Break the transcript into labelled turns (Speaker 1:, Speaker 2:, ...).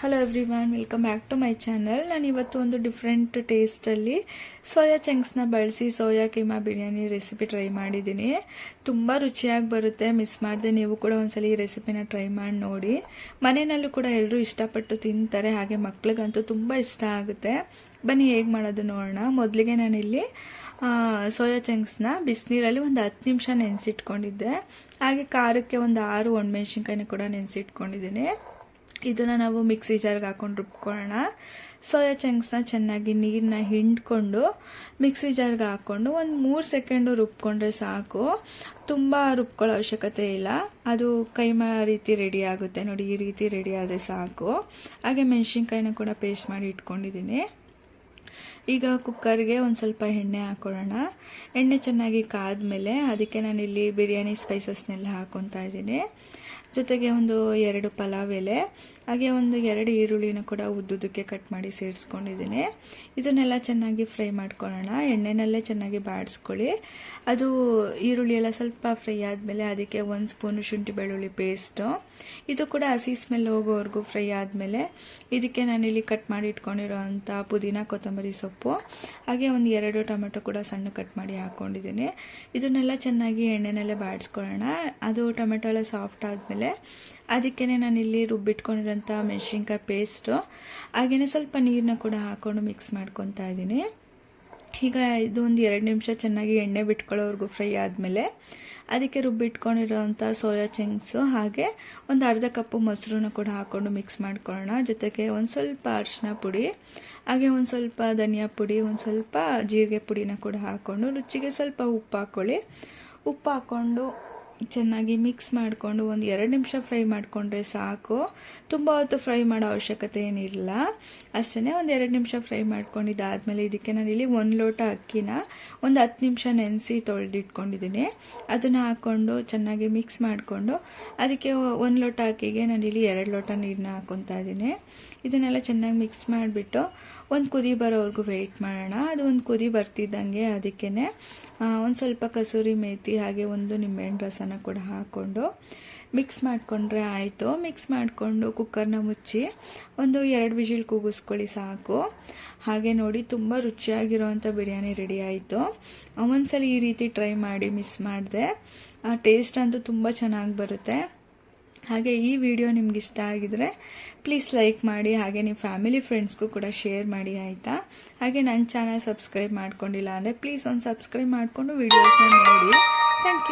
Speaker 1: Hello everyone, welcome back to my channel. ನಾನು ಇವತ್ತು ಒಂದು ಡಿಫ್ರೆಂಟ್ ಟೇಸ್ಟಲ್ಲಿ ಸೋಯಾ ಚಂಕ್ಸ್ನ ಬಳಸಿ soya keema biryani recipe try ಮಾಡಿದ್ದೀನಿ. ತುಂಬ ರುಚಿಯಾಗಿ ಬರುತ್ತೆ. ಮಿಸ್ ಮಾಡದೆ ನೀವು ಕೂಡ ಒಂದ್ಸಲ ಈ ರೆಸಿಪಿನ ಟ್ರೈ ಮಾಡಿ ನೋಡಿ. ಮನೆಯಲ್ಲೂ ಕೂಡ ಎಲ್ಲರೂ ಇಷ್ಟಪಟ್ಟು ತಿಂತಾರೆ, ಹಾಗೆ ಮಕ್ಳಿಗಂತೂ ತುಂಬ ಇಷ್ಟ ಆಗುತ್ತೆ. ಬನ್ನಿ ಹೇಗೆ ಮಾಡೋದು ನೋಡೋಣ. ಮೊದಲಿಗೆ ನಾನಿಲ್ಲಿ ಸೋಯಾ ಚಂಕ್ಸ್ನ ಬಿಸಿನೀರಲ್ಲಿ ಒಂದು 10 ನಿಮಿಷ ನೆನೆಸಿಟ್ಕೊಂಡಿದ್ದೆ. ಹಾಗೆ ಖಾರಕ್ಕೆ ಒಂದು 6 ಒಣಮೆಣಸಿನ್ಕಾಯಿನ ಕೂಡ ನೆನೆಸಿಟ್ಕೊಂಡಿದ್ದೀನಿ. ಇದನ್ನು ನಾವು ಮಿಕ್ಸಿ ಜಾರ್ಗೆ ಹಾಕೊಂಡು ರುಬ್ಕೊಳ್ಳೋಣ. ಸೋಯಾ ಚಂಕ್ಸ್ನ ಚೆನ್ನಾಗಿ ನೀರನ್ನ ಹಿಂಡ್ಕೊಂಡು ಮಿಕ್ಸಿ ಜಾರ್ಗೆ ಹಾಕ್ಕೊಂಡು ಒಂದು 3 ಸೆಕೆಂಡು ರುಬ್ಕೊಂಡ್ರೆ ಸಾಕು. ತುಂಬ ರುಬ್ಕೊಳ್ಳೋ ಅವಶ್ಯಕತೆ ಇಲ್ಲ. ಅದು ಕೈಮಾ ರೀತಿ ರೆಡಿ ಆಗುತ್ತೆ ನೋಡಿ. ಈ ರೀತಿ ರೆಡಿ ಆದರೆ ಸಾಕು. ಹಾಗೆ ಮೆಣಸಿನ್ಕಾಯಿನ ಕೂಡ ಪೇಸ್ಟ್ ಮಾಡಿ ಇಟ್ಕೊಂಡಿದ್ದೀನಿ. ಈಗ ಕುಕ್ಕರ್ಗೆ ಒಂದು ಸ್ವಲ್ಪ ಎಣ್ಣೆ ಹಾಕೊಳ್ಳೋಣ. ಎಣ್ಣೆ ಚೆನ್ನಾಗಿ ಕಾದ್ಮೇಲೆ ಅದಕ್ಕೆ ನಾನಿಲ್ಲಿ ಬಿರಿಯಾನಿ ಸ್ಪೈಸಸ್ನೆಲ್ಲ ಹಾಕ್ಕೊತಾ ಇದ್ದೀನಿ. ಜೊತೆಗೆ ಒಂದು 2 ಪಲಾವ್ ಎಲೆ, ಹಾಗೆ ಒಂದು 2 ಈರುಳ್ಳಿನ ಕೂಡ ಉದ್ದುದಕ್ಕೆ ಕಟ್ ಮಾಡಿ ಸೇರಿಸ್ಕೊಂಡಿದ್ದೀನಿ. ಇದನ್ನೆಲ್ಲ ಚೆನ್ನಾಗಿ ಫ್ರೈ ಮಾಡ್ಕೊಳ್ಳೋಣ. ಎಣ್ಣೆನಲ್ಲೇ ಚೆನ್ನಾಗಿ ಬಾಡಿಸ್ಕೊಳ್ಳಿ. ಅದು ಈರುಳ್ಳಿ ಎಲ್ಲ ಸ್ವಲ್ಪ ಫ್ರೈ ಆದಮೇಲೆ ಅದಕ್ಕೆ 1 ಸ್ಪೂನು ಶುಂಠಿ ಬೆಳ್ಳುಳ್ಳಿ ಪೇಸ್ಟು, ಇದು ಕೂಡ ಹಸಿ ಸ್ಮೆಲ್ ಹೋಗೋವರೆಗೂ ಫ್ರೈ ಆದಮೇಲೆ ಇದಕ್ಕೆ ನಾನಿಲ್ಲಿ ಕಟ್ ಮಾಡಿ ಇಟ್ಕೊಂಡಿರೋ ಅಂಥ ಪುದೀನ ಕೊತ್ತಂಬರಿ ಸೊಪ್ಪು, ಹಾಗೆ ಒಂದು 2 ಟೊಮೆಟೊ ಕೂಡ ಸಣ್ಣ ಕಟ್ ಮಾಡಿ ಹಾಕ್ಕೊಂಡಿದ್ದೀನಿ. ಇದನ್ನೆಲ್ಲ ಚೆನ್ನಾಗಿ ಎಣ್ಣೆನಲ್ಲೇ ಬಾಡಿಸ್ಕೊಳ್ಳೋಣ. ಅದು ಟೊಮೆಟೊ ಎಲ್ಲ ಸಾಫ್ಟ್ ಆದಮೇಲೆ ಅದಕ್ಕೇ ನಾನಿಲ್ಲಿ ರುಬ್ಬಿಟ್ಕೊಂಡಿರೋಂಥ ಮೆಣಸಿನ್ಕಾಯಿ ಪೇಸ್ಟು, ಹಾಗೆಯೇ ಸ್ವಲ್ಪ ನೀರನ್ನ ಕೂಡ ಹಾಕ್ಕೊಂಡು ಮಿಕ್ಸ್ ಮಾಡ್ಕೊತಾ ಇದ್ದೀನಿ. ಈಗ ಇದು ಒಂದು 2 ನಿಮಿಷ ಚೆನ್ನಾಗಿ ಎಣ್ಣೆ ಬಿಟ್ಕೊಳ್ಳೋವರೆಗೂ ಫ್ರೈ ಆದಮೇಲೆ ಅದಕ್ಕೆ ರುಬ್ಬಿಟ್ಕೊಂಡಿರೋಂಥ ಸೋಯಾ ಚಂಕ್ಸು, ಹಾಗೆ ಒಂದು ಅರ್ಧ ಕಪ್ಪು ಮೊಸರನ್ನ ಕೂಡ ಹಾಕ್ಕೊಂಡು ಮಿಕ್ಸ್ ಮಾಡ್ಕೊಳ್ಳೋಣ. ಜೊತೆಗೆ ಒಂದು ಸ್ವಲ್ಪ ಅರಿಶಿನ ಪುಡಿ, ಹಾಗೆ ಒಂದು ಸ್ವಲ್ಪ ಧನಿಯಾ ಪುಡಿ, ಒಂದು ಸ್ವಲ್ಪ ಜೀರಿಗೆ ಪುಡಿನ ಕೂಡ ಹಾಕ್ಕೊಂಡು ರುಚಿಗೆ ಸ್ವಲ್ಪ ಉಪ್ಪು ಹಾಕ್ಕೊಳ್ಳಿ. ಉಪ್ಪು ಹಾಕ್ಕೊಂಡು ಚೆನ್ನಾಗಿ ಮಿಕ್ಸ್ ಮಾಡಿಕೊಂಡು ಒಂದು 2 ನಿಮಿಷ ಫ್ರೈ ಮಾಡಿಕೊಂಡ್ರೆ ಸಾಕು. ತುಂಬ ಹೊತ್ತು ಫ್ರೈ ಮಾಡೋ ಅವಶ್ಯಕತೆ ಏನಿಲ್ಲ. ಅಷ್ಟೇ ಒಂದು 2 ನಿಮಿಷ ಫ್ರೈ ಮಾಡ್ಕೊಂಡಿದ್ದಾದಮೇಲೆ ಇದಕ್ಕೆ ನಾನಿಲ್ಲಿ 1 ಲೋಟ ಅಕ್ಕಿನ ಒಂದು 10 ನಿಮಿಷ ನೆನೆಸಿ ತೊಳೆದಿಟ್ಕೊಂಡಿದ್ದೀನಿ. ಅದನ್ನು ಹಾಕ್ಕೊಂಡು ಚೆನ್ನಾಗಿ ಮಿಕ್ಸ್ ಮಾಡಿಕೊಂಡು ಅದಕ್ಕೆ 1 ಲೋಟ ಅಕ್ಕಿಗೆ ನಾನಿಲ್ಲಿ 2 ಲೋಟ ನೀರನ್ನ ಹಾಕ್ಕೊತಾ ಇದ್ದೀನಿ. ಇದನ್ನೆಲ್ಲ ಚೆನ್ನಾಗಿ ಮಿಕ್ಸ್ ಮಾಡಿಬಿಟ್ಟು ಒಂದು ಕುದಿ ಬರೋವರೆಗೂ ವೆಯ್ಟ್ ಮಾಡೋಣ. ಅದು ಒಂದು ಕುದಿ ಬರ್ತಿದ್ದಂಗೆ ಅದಕ್ಕೇ ಒಂದು ಸ್ವಲ್ಪ ಕಸೂರಿ ಮೇಥಿ, ಹಾಗೆ ಒಂದು ನಿಂಬೆಹಣ್ಣು ರಸನ ಕೂಡ ಹಾಕ್ಕೊಂಡು ಮಿಕ್ಸ್ ಮಾಡಿಕೊಂಡ್ರೆ ಆಯಿತು. ಮಿಕ್ಸ್ ಮಾಡಿಕೊಂಡು ಕುಕ್ಕರ್ನ ಮುಚ್ಚಿ ಒಂದು 2 ವಿಜಿಲ್ ಕೂಗಿಸ್ಕೊಳ್ಳಿ ಸಾಕು. ಹಾಗೆ ನೋಡಿ, ತುಂಬ ರುಚಿಯಾಗಿರೋವಂಥ ಬಿರಿಯಾನಿ ರೆಡಿ ಆಯಿತು. ಒಂದ್ಸಲ ಈ ರೀತಿ ಟ್ರೈ ಮಾಡಿ, ಮಿಸ್ ಮಾಡಿದೆ. ಟೇಸ್ಟ್ ಅಂತೂ ತುಂಬ ಚೆನ್ನಾಗಿ ಬರುತ್ತೆ. ಹಾಗೆ ಈ ವಿಡಿಯೋ ನಿಮ್ಗೆ ಇಷ್ಟ ಆಗಿದ್ರೆ ಪ್ಲೀಸ್ ಲೈಕ್ ಮಾಡಿ, ಹಾಗೆ ನಿಮ್ಮ ಫ್ಯಾಮಿಲಿ ಫ್ರೆಂಡ್ಸ್ಗೂ ಕೂಡ ಶೇರ್ ಮಾಡಿ, ಆಯಿತಾ? ಹಾಗೆ ನನ್ನ ಚಾನಲ್ ಸಬ್ಸ್ಕ್ರೈಬ್ ಮಾಡ್ಕೊಂಡಿಲ್ಲ ಅಂದರೆ ಪ್ಲೀಸ್ ಒಂದು ಸಬ್ಸ್ಕ್ರೈಬ್ ಮಾಡಿಕೊಂಡು ವಿಡಿಯೋಸ್ನ ನೋಡಿ. Thank you.